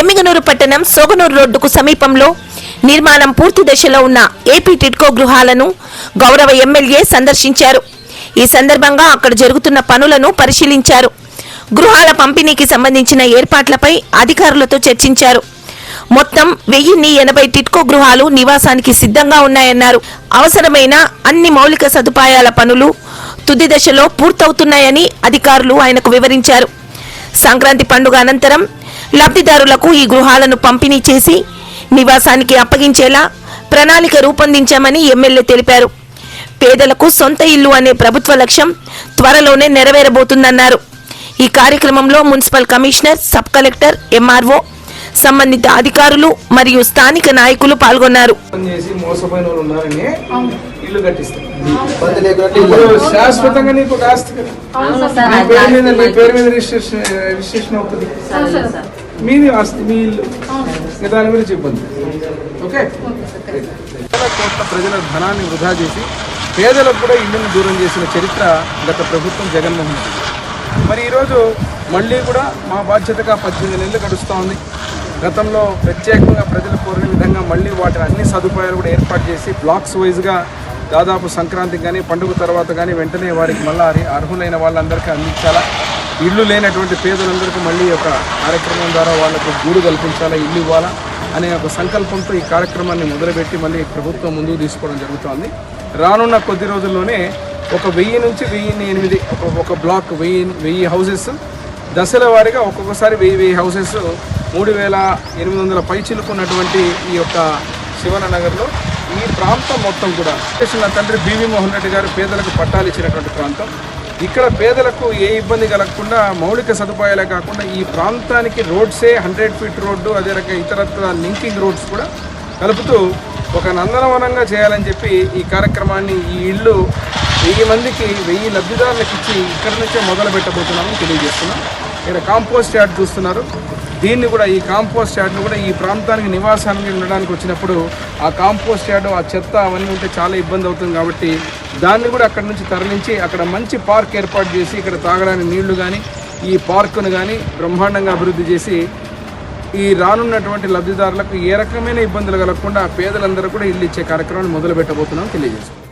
ఎమ్మిగనూరు పట్టణం సోగనూరు రోడ్డుకు సమీపంలో నిర్మాణం పూర్తి దశలో ఉన్న ఏపీ టిడ్కో గృహాలను గౌరవ ఎమ్మెల్యే సందర్శించారు. ఈ సందర్భంగా అక్కడ జరుగుతున్న పనులను పరిశీలించారు. గృహాల పంపిణీకి సంబంధించిన ఏర్పాట్లపై అధికారులతో చర్చించారు. మొత్తం 1080 టిడ్కో గృహాలు నివాసానికి సిద్ధంగా ఉన్నాయన్నారు. అవసరమైన అన్ని మౌలిక సదుపాయాల పనులు తుది దశలో పూర్తవుతున్నాయని అధికారులు ఆయనకు వివరించారు. సంక్రాంతి పండుగ అనంతరం లబ్ధిదారులకు ఈ గృహాలను పంపిణీ చేసి నివాసానికి అప్పగించేలా ప్రణాళిక రూపొందించామని ఎమ్మెల్యే తెలిపారు. పేదలకు సొంత ఇల్లు అనే ప్రభుత్వ లక్ష్యం త్వరలోనే నెరవేరబోతుందన్నారు. ఈ కార్యక్రమంలో municipal commissioner, sub collector, MRO, సంబంధిత అధికారులు మరియు స్థానిక నాయకులు పాల్గొన్నారు. ప్రజల ధనాన్ని వృధా చేసి పేదలకు కూడా ఇల్లును దూరం చేసిన చరిత్ర గత ప్రభుత్వం జగన్మోహన్ రెడ్డి. మరి ఈరోజు మళ్ళీ కూడా మా బాధ్యతగా 18 నెలలు గడుస్తూ ఉంది. గతంలో ప్రత్యేకంగా ప్రజలు కోరిన విధంగా మళ్ళీ వాటిని అన్ని సదుపాయాలు కూడా ఏర్పాటు చేసి బ్లాక్స్ వైజ్గా దాదాపు సంక్రాంతికి కానీ పండుగ తర్వాత కానీ వెంటనే వారికి మళ్ళీ అర్హులైన వాళ్ళందరికీ అందించాలా, ఇల్లు లేనటువంటి పేదలందరికీ మళ్ళీ ఒక కార్యక్రమం ద్వారా వాళ్ళకు గూడు కల్పించాలా, ఇల్లు ఇవ్వాలా అనే ఒక సంకల్పంతో ఈ కార్యక్రమాన్ని మొదలుపెట్టి మళ్ళీ ప్రభుత్వం ముందుకు తీసుకోవడం జరుగుతోంది. రానున్న కొద్ది రోజుల్లోనే ఒక 1000 నుంచి 1008 ఒక బ్లాక్ 1000 హౌసెస్ దశల వారీగా ఒక్కొక్కసారి 1000 హౌసెస్ 3800 పైచిలుకున్నటువంటి ఈ యొక్క శివన నగర్లో ఈ ప్రాంతం మొత్తం కూడా నా తండ్రి బివి మోహన్ రెడ్డి గారు పేదలకు పట్టాలు ఇచ్చినటువంటి ప్రాంతం. ఇక్కడ పేదలకు ఏ ఇబ్బంది కలగకుండా మౌలిక సదుపాయాలే కాకుండా ఈ ప్రాంతానికి రోడ్సే 100 ఫీట్ రోడ్డు, అదే రకంగా ఇతరత్ర లింకింగ్ రోడ్స్ కూడా కలుపుతూ ఒక నందనవనంగా చేయాలని చెప్పి ఈ కార్యక్రమాన్ని ఈ ఇల్లు 1000 మందికి 1000 లబ్ధిదారులకు ఇచ్చి ఇక్కడి నుంచే మొదలు పెట్టబోతున్నామని తెలియజేస్తున్నాం. ఇక్కడ కాంపోస్ట్ యార్డ్ చూస్తున్నారు. దీన్ని కూడా ఈ కాంపోస్ట్ యార్డ్ను కూడా ఈ ప్రాంతానికి నివాసానికి ఉండడానికి వచ్చినప్పుడు ఆ కాంపోస్ట్ యార్డు, ఆ చెత్త అవన్నీ ఉంటే చాలా ఇబ్బంది అవుతుంది కాబట్టి దాన్ని కూడా అక్కడ నుంచి తరలించి అక్కడ మంచి పార్క్ ఏర్పాటు చేసి ఇక్కడ తాగడానికి నీళ్లు కానీ ఈ పార్కును కానీ బ్రహ్మాండంగా అభివృద్ధి చేసి ఈ రానున్నటువంటి లబ్ధిదారులకు ఏ రకమైన ఇబ్బందులు కలగకుండా పేదలందరూ కూడా ఇల్లు ఇచ్చే కార్యక్రమాన్ని మొదలు పెట్టబోతున్నాం తెలియజేస్తాం.